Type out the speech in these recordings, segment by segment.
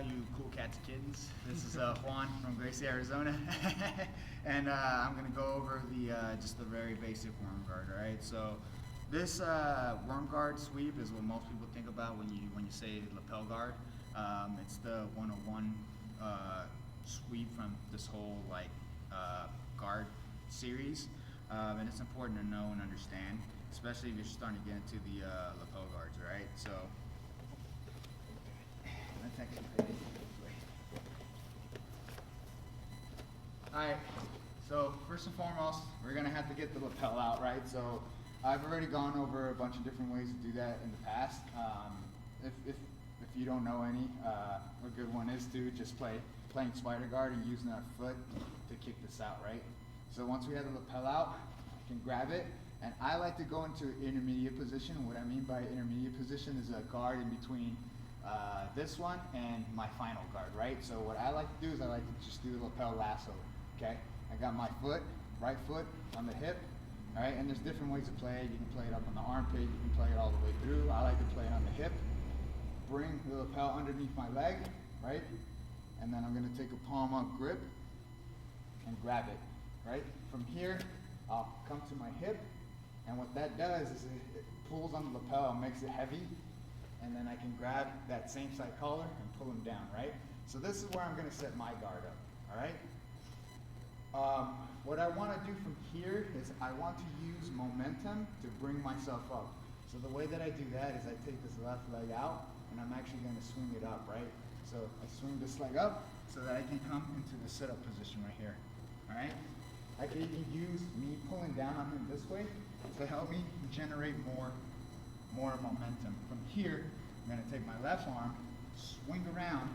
you cool cats and kittens. This is Juan from Gracie, Arizona, and I'm going to go over just the very basic worm guard. All right, so this worm guard sweep is what most people think about when you say lapel guard. It's the 101 sweep from this whole guard series, and it's important to know and understand, especially if you're starting to get into the lapel guards. All right, so. Let's actually put it this way. Alright, so first and foremost, we're going to have to get the lapel out, right? So I've already gone over a bunch of different ways to do that in the past. If you don't know any, a good one is to just playing spider guard and using our foot to kick this out, right? So once we have the lapel out, I can grab it, and I like to go into an intermediate position. What I mean by intermediate position is a guard in between this one and my final guard, right? So what I like to do is I like to just do the lapel lasso, okay? I got my right foot on the hip, all right? And there's different ways to play it. You can play it up on the armpit, you can play it all the way through. I like to play it on the hip, bring the lapel underneath my leg, right? And then I'm gonna take a palm up grip and grab it, right? From here, I'll come to my hip, and what that does is it pulls on the lapel and makes it heavy. And then I can grab that same side collar and pull them down, right? So this is where I'm going to set my guard up, all right? What I want to do from here is I want to use momentum to bring myself up. So the way that I do that is I take this left leg out, and I'm actually going to swing it up, right? So I swing this leg up so that I can come into the sit-up position right here, all right? I can even use me pulling down on him this way to help me generate more momentum. From here, I'm going to take my left arm, swing around,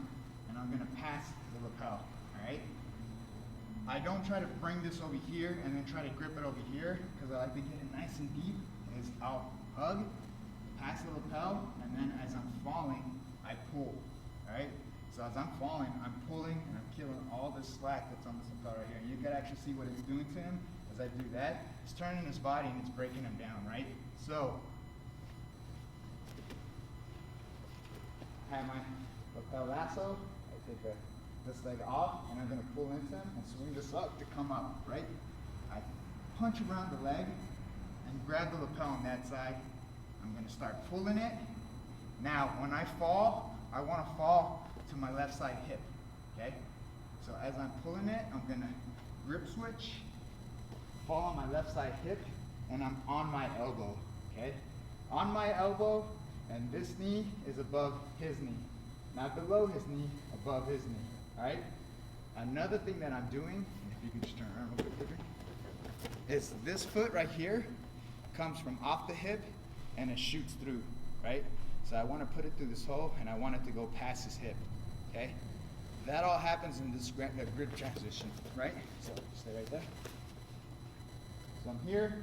and I'm going to pass the lapel, all right? I don't try to bring this over here and then try to grip it over here, because I like to get it nice and deep. Is I'll hug, pass the lapel, and then as I'm falling, I pull, all right? So as I'm falling, I'm pulling and I'm killing all this slack that's on this lapel right here. And you can actually see what it's doing to him as I do that. It's turning his body and it's breaking him down, right? So I have my lapel lasso, I take this leg off, and I'm going to pull into him and swing this up to come up, right? I punch around the leg and grab the lapel on that side. I'm going to start pulling it. Now, when I fall, I want to fall to my left side hip, okay? So as I'm pulling it, I'm going to grip switch, fall on my left side hip, and I'm on my elbow, okay? On my elbow, and this knee is above his knee. Not below his knee, above his knee, all right? Another thing that I'm doing, and if you can just turn around a little bit quicker, is this foot right here comes from off the hip and it shoots through, right? So I want to put it through this hole and I want it to go past his hip, okay? That all happens in this grip transition, right? So stay right there. So I'm here,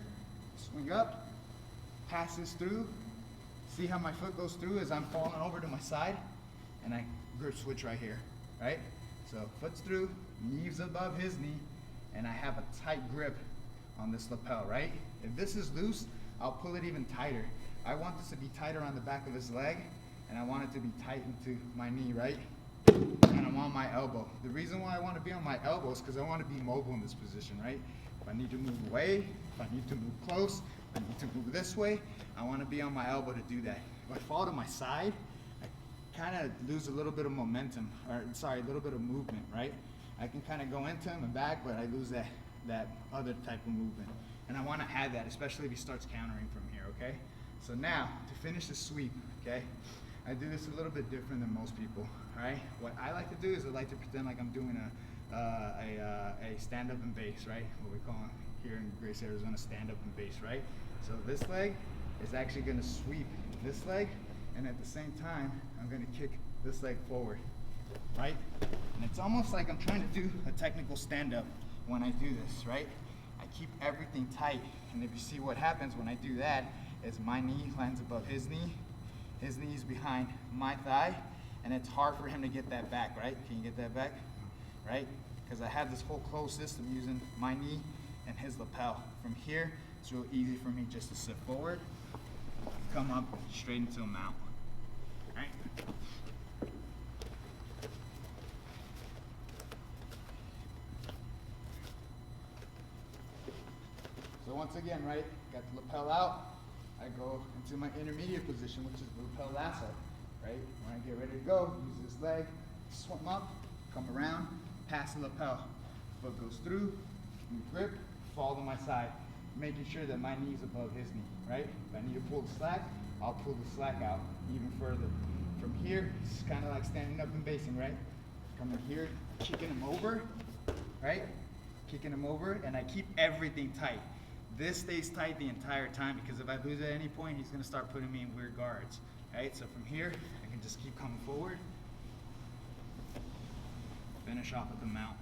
swing up, pass this through. See how my foot goes through as I'm falling over to my side, and I grip switch right here, right? So foot's through, knees above his knee, and I have a tight grip on this lapel, right? If this is loose, I'll pull it even tighter. I want this to be tighter on the back of his leg, and I want it to be tight into my knee, right? And I'm on my elbow. The reason why I want to be on my elbow is because I want to be mobile in this position, right? If I need to move away, if I need to move close, if I need to move this way, I want to be on my elbow to do that. If I fall to my side, I kind of lose a little bit of momentum, or sorry, a little bit of movement, right? I can kind of go into him and back, but I lose that other type of movement. And I want to add that, especially if he starts countering from here, okay? So now, to finish the sweep, okay, I do this a little bit different than most people, all right? What I like to do is I like to pretend like I'm doing a stand-up and base, right? What we call here in Gracie, Arizona, stand-up and base, right? So this leg is actually going to sweep this leg, and at the same time, I'm going to kick this leg forward, right? And it's almost like I'm trying to do a technical stand-up when I do this, right? I keep everything tight, and if you see what happens when I do that, is my knee lands above his knee is behind my thigh, and it's hard for him to get that back, right? Can you get that back? Right? Because I have this whole closed system using my knee and his lapel. From here, it's real easy for me just to sit forward, come up straight into a mount. Right? once again, right, got the lapel out, I go into my intermediate position, which is the lapel lasso, right? When I get ready to go, use this leg, swim up, come around, pass the lapel. Foot goes through, you grip, fall to my side, making sure that my knee's above his knee, right? If I need to pull the slack, I'll pull the slack out even further. From here, it's kind of like standing up in basing, right? Coming here, kicking him over, right? Kicking him over, and I keep everything tight. This stays tight the entire time because if I lose at any point, he's gonna start putting me in weird guards, right? So from here, I can just keep coming forward, finish off with the mount.